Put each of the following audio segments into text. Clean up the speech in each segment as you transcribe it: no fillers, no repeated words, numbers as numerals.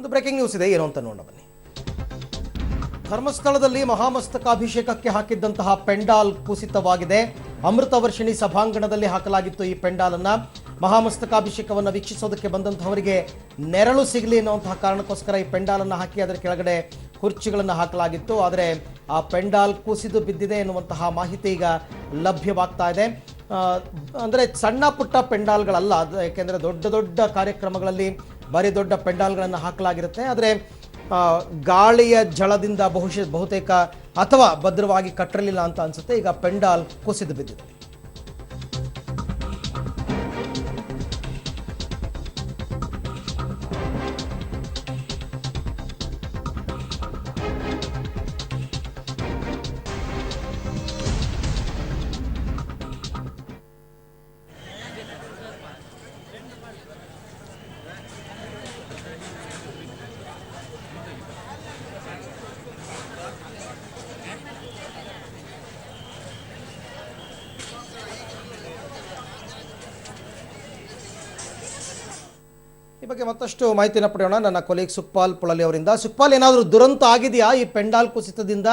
ಒಂದು breaking news ಇದೆ, ಏನು ಅಂತ ನೋಡೋಣ ಬನ್ನಿ. ಧರ್ಮಸ್ಥಳದಲ್ಲಿ ಮಹಾಮಸ್ತಕಾಭಿಷೇಕಕ್ಕೆ ಹಾಕಿದ್ದಂತಹ ಪೆಂಡಾಲ್ ಕುಸಿತವಾಗಿದೆ. ಅಮೃತ ವರ್ಷಿಣಿ ಸಭಾಂಗಣದಲ್ಲಿ ಹಾಕಲಾಗಿತ್ತು ಈ ಪೆಂಡಾಲನ್ನು. ಮಹಾಮಸ್ತಕಾಭಿಷೇಕವನ್ನು ವೀಕ್ಷಿಸೋದಕ್ಕೆ ಬಂದಂತಹವರಿಗೆ ನೆರಳು ಸಿಗಲಿ ಅನ್ನುವಂತಹ ಕಾರಣಕ್ಕೋಸ್ಕರ ಈ ಪೆಂಡಾಲನ್ನು ಹಾಕಿ ಅದರ ಕೆಳಗಡೆ ಕುರ್ಚಿಗಳನ್ನು ಹಾಕಲಾಗಿತ್ತು. ಆದರೆ ಆ ಪೆಂಡಾಲ್ ಕುಸಿದು ಬಿದ್ದಿದೆ ಎನ್ನುವಂತಹ ಮಾಹಿತಿ ಈಗ ಲಭ್ಯವಾಗ್ತಾ ಇದೆ. ಅಂದರೆ ಸಣ್ಣ ಪುಟ್ಟ ಪೆಂಡಾಲ್ಗಳಲ್ಲ, ಯಾಕೆಂದರೆ ದೊಡ್ಡ ದೊಡ್ಡ ಕಾರ್ಯಕ್ರಮಗಳಲ್ಲಿ ಭಾರಿ ದೊಡ್ಡ ಪೆಂಡಾಲ್ಗಳನ್ನು ಹಾಕಲಾಗಿರುತ್ತೆ. ಆದರೆ ಗಾಳಿಯ ಝಳದಿಂದ ಬಹುತೇಕ ಅಥವಾ ಭದ್ರವಾಗಿ ಕಟ್ಟಿರಲಿಲ್ಲ ಅಂತ ಅನಿಸುತ್ತೆ. ಈಗ ಪೆಂಡಾಲ್ ಕುಸಿದು ಬಿದ್ದಿದೆ. ಈ ಬಗ್ಗೆ ಮತ್ತಷ್ಟು ಮಾಹಿತಿನ ಪಡೆಯೋಣ ನನ್ನ ಕೊಲೀಗ್ ಸುಕ್ಪಾಲ್ ಪೊಳಲಿ ಅವರಿಂದ. ಸುಕ್ಪಾಲ್, ಏನಾದರೂ ದುರಂತ ಆಗಿದೆಯಾ ಈ ಪೆಂಡಾಲ್ ಕುಸಿತದಿಂದ?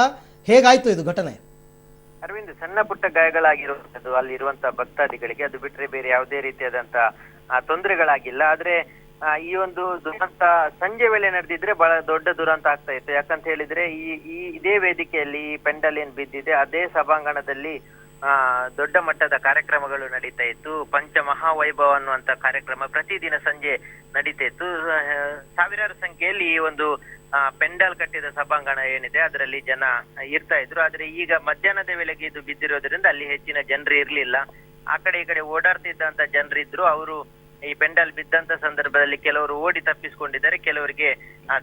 ಹೇಗಾಯ್ತು ಇದು ಘಟನೆ? ಅರವಿಂದ್, ಸಣ್ಣ ಪುಟ್ಟ ಗಾಯಗಳಾಗಿರುವಂತದ್ದು ಅಲ್ಲಿರುವಂತಹ ಭಕ್ತಾದಿಗಳಿಗೆ, ಅದು ಬಿಟ್ರೆ ಬೇರೆ ಯಾವುದೇ ರೀತಿಯಾದಂತ ತೊಂದರೆಗಳಾಗಿಲ್ಲ. ಆದ್ರೆ ಈ ಒಂದು ದುರಂತ ಸಂಜೆ ವೇಳೆ ನಡೆದಿದ್ರೆ ಬಹಳ ದೊಡ್ಡ ದುರಂತ ಆಗ್ತಾ ಇತ್ತು. ಯಾಕಂತ ಹೇಳಿದ್ರೆ ಇದೇ ವೇದಿಕೆಯಲ್ಲಿ ಈ ಪೆಂಡಾಲ್ ಏನ್ ಬಿದ್ದಿದೆ ಅದೇ ಸಭಾಂಗಣದಲ್ಲಿ ದೊಡ್ಡ ಮಟ್ಟದ ಕಾರ್ಯಕ್ರಮಗಳು ನಡೀತಾ ಇತ್ತು. ಪಂಚಮಹಾವೈಭವ ಅನ್ನುವಂತ ಕಾರ್ಯಕ್ರಮ ಪ್ರತಿದಿನ ಸಂಜೆ ನಡೀತಾ ಇತ್ತು. ಸಾವಿರಾರು ಸಂಖ್ಯೆಯಲ್ಲಿ ಈ ಒಂದು ಪೆಂಡಾಲ್ ಕಟ್ಟಿದ ಸಭಾಂಗಣ ಏನಿದೆ ಅದರಲ್ಲಿ ಜನ ಇರ್ತಾ ಇದ್ರು. ಆದ್ರೆ ಈಗ ಮಧ್ಯಾಹ್ನದ ವೇಳೆಗೆ ಇದು ಬಿದ್ದಿರೋದ್ರಿಂದ ಅಲ್ಲಿ ಹೆಚ್ಚಿನ ಜನರು ಇರ್ಲಿಲ್ಲ. ಆ ಕಡೆ ಈ ಕಡೆ ಓಡಾಡ್ತಿದ್ದಂತ ಜನರಿದ್ರು. ಅವರು ಈ ಪೆಂಡಾಲ್ ಬಿದ್ದಂತ ಸಂದರ್ಭದಲ್ಲಿ ಕೆಲವರು ಓಡಿ ತಪ್ಪಿಸ್ಕೊಂಡಿದ್ದಾರೆ, ಕೆಲವರಿಗೆ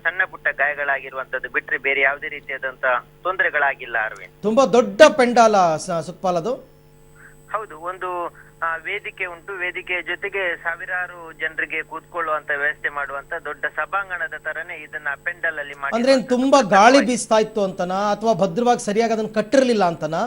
ಸಣ್ಣ ಪುಟ್ಟ ಗಾಯಗಳಾಗಿರುವಂತದ್ದು ಬಿಟ್ರೆ ಬೇರೆ ಯಾವುದೇ ರೀತಿಯಾದಂತ ತೊಂದರೆಗಳಾಗಿಲ್ಲ. ಅರವಿಂದ್, ತುಂಬಾ ದೊಡ್ಡ ಪೆಂಡಾಲ ಸುಕ್ಪಾಲ್ ಅದು? ಹೌದು, ಒಂದು ವೇದಿಕೆ ಉಂಟು. ವೇದಿಕೆಯ ಜೊತೆಗೆ ಸಾವಿರಾರು ಜನರಿಗೆ ಕೂತ್ಕೊಳ್ಳುವಂತ ವ್ಯವಸ್ಥೆ ಮಾಡುವಂತ ದೊಡ್ಡ ಸಭಾಂಗಣದ ತರನೇ ಇದನ್ನ ಪೆಂಡಾಲ್ ಅಲ್ಲಿ ಮಾಡಿ. ಅಂದ್ರೆ ತುಂಬಾ ಗಾಳಿ ಬೀಸ್ತಾ ಇತ್ತು ಅಂತನಾ ಅಥವಾ ಭದ್ರವಾಗಿ ಸರಿಯಾಗಿ ಅದನ್ನ ಕಟ್ಟಿರ್ಲಿಲ್ಲ ಅಂತನಾ?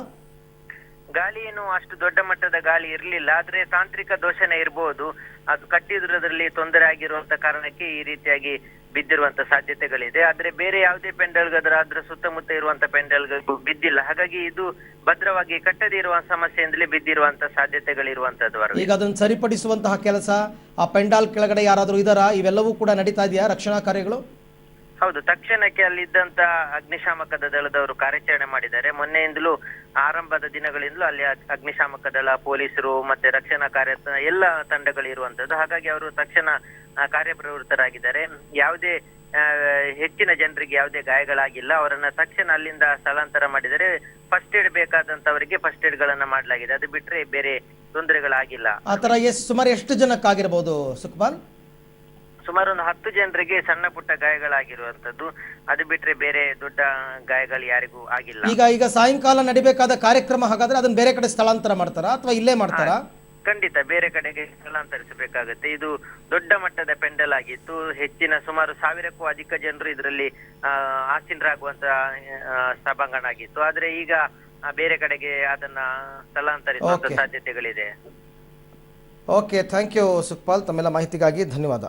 ಗಾಳಿ ಏನು ಅಷ್ಟು ದೊಡ್ಡ ಮಟ್ಟದ ಗಾಳಿ ಇರ್ಲಿಲ್ಲ, ಆದ್ರೆ ತಾಂತ್ರಿಕ ದೋಷನೇ ಇರಬಹುದು. ಅದು ಕಟ್ಟಿದ್ರದಲ್ಲಿ ತೊಂದರೆ ಆಗಿರುವಂತ ಕಾರಣಕ್ಕೆ ಈ ರೀತಿಯಾಗಿ ಬಿದ್ದಿರುವಂತ ಸಾಧ್ಯತೆಗಳಿದೆ. ಆದ್ರೆ ಬೇರೆ ಯಾವುದೇ ಪೆಂಡಾಲ್ಗಾದ್ರೂ ಸುತ್ತಮುತ್ತ ಇರುವಂತ ಪೆಂಡಾಲ್ಗಳು ಬಿದ್ದಿಲ್ಲ. ಹಾಗಾಗಿ ಇದು ಭದ್ರವಾಗಿ ಕಟ್ಟದೇ ಇರುವ ಸಮಸ್ಯೆಯಿಂದಲೇ ಬಿದ್ದಿರುವಂತ ಸಾಧ್ಯತೆಗಳಿರುವಂತದ್ದು. ಈಗ ಅದನ್ನು ಸರಿಪಡಿಸುವಂತಹ ಕೆಲಸ ಆ ಪೆಂಡಾಲ್ ಕೆಳಗಡೆ ಯಾರಾದ್ರೂ ಇದಾರಾ? ಇವೆಲ್ಲವೂ ಕೂಡ ನಡೀತಾ ಇದೆಯಾ ರಕ್ಷಣಾ ಕಾರ್ಯಗಳು? ಹೌದು, ತಕ್ಷಣಕ್ಕೆ ಅಲ್ಲಿದ್ದಂತ ಅಗ್ನಿಶಾಮಕ ದಳದವರು ಕಾರ್ಯಾಚರಣೆ ಮಾಡಿದ್ದಾರೆ. ಮೊನ್ನೆಯಿಂದಲೂ ಆರಂಭದ ದಿನಗಳಿಂದಲೂ ಅಲ್ಲಿ ಅಗ್ನಿಶಾಮಕ ದಳ, ಪೊಲೀಸರು ಮತ್ತೆ ರಕ್ಷಣಾ ಕಾರ್ಯ ಎಲ್ಲ ತಂಡಗಳು ಇರುವಂತದ್ದು. ಹಾಗಾಗಿ ಅವರು ತಕ್ಷಣ ಕಾರ್ಯಪ್ರವೃತ್ತರಾಗಿದ್ದಾರೆ. ಯಾವುದೇ ಹೆಚ್ಚಿನ ಜನರಿಗೆ ಯಾವುದೇ ಗಾಯಗಳಾಗಿಲ್ಲ. ಅವರನ್ನ ತಕ್ಷಣ ಅಲ್ಲಿಂದ ಸ್ಥಳಾಂತರ ಮಾಡಿದರೆ ಫಸ್ಟ್ ಏಡ್ ಬೇಕಾದಂತವರಿಗೆ ಫಸ್ಟ್ ಏಡ್ ಗಳನ್ನ ಮಾಡಲಾಗಿದೆ. ಅದು ಬಿಟ್ರೆ ಬೇರೆ ತೊಂದರೆಗಳಾಗಿಲ್ಲ. ಆತರ ಸುಮಾರು ಎಷ್ಟು ಜನಕ್ಕಾಗಿರಬಹುದು ಸುಕ್ಪಾಲ್? ಸುಮಾರು ಒಂದು 10 ಜನರಿಗೆ ಸಣ್ಣ ಪುಟ್ಟ ಗಾಯಗಳಾಗಿರುವಂತದ್ದು. ಅದು ಬಿಟ್ರೆ ಬೇರೆ ದೊಡ್ಡ ಗಾಯಗಳು ಯಾರಿಗೂ ಆಗಿಲ್ಲ. ಈಗ ಸಾಯಂಕಾಲ ನಡಿಬೇಕಾದ ಕಾರ್ಯಕ್ರಮ, ಹಾಗಾದ್ರೆ ಅದನ್ನ ಬೇರೆ ಕಡೆ ಸ್ಥಳಾಂತರ ಮಾಡ್ತಾರಾ ಅಥವಾ ಇಲ್ಲೇ ಮಾಡ್ತಾರಾ? ಖಂಡಿತ ಬೇರೆ ಕಡೆಗೆ ಸ್ಥಳಾಂತರಿಸಬೇಕಾಗುತ್ತೆ. ಇದು ದೊಡ್ಡ ಮಟ್ಟದ ಪೆಂಡಲ್ ಆಗಿತ್ತು. ಹೆಚ್ಚಿನ ಸುಮಾರು 1000ಕ್ಕೂ ಅಧಿಕ ಜನರು ಇದರಲ್ಲಿ ಆಸೀನರಾಗುವಂತ ಸಭಾಂಗಣ ಆಗಿತ್ತು. ಆದ್ರೆ ಈಗ ಬೇರೆ ಕಡೆಗೆ ಅದನ್ನ ಸ್ಥಳಾಂತರಿಸುವಂತ ಸಾಧ್ಯತೆಗಳಿದೆ. ಓಕೆ, ಥ್ಯಾಂಕ್ ಯು ಸುಕ್ಪಾಲ್, ತಮ್ಮೆಲ್ಲ ಮಾಹಿತಿಗಾಗಿ ಧನ್ಯವಾದ.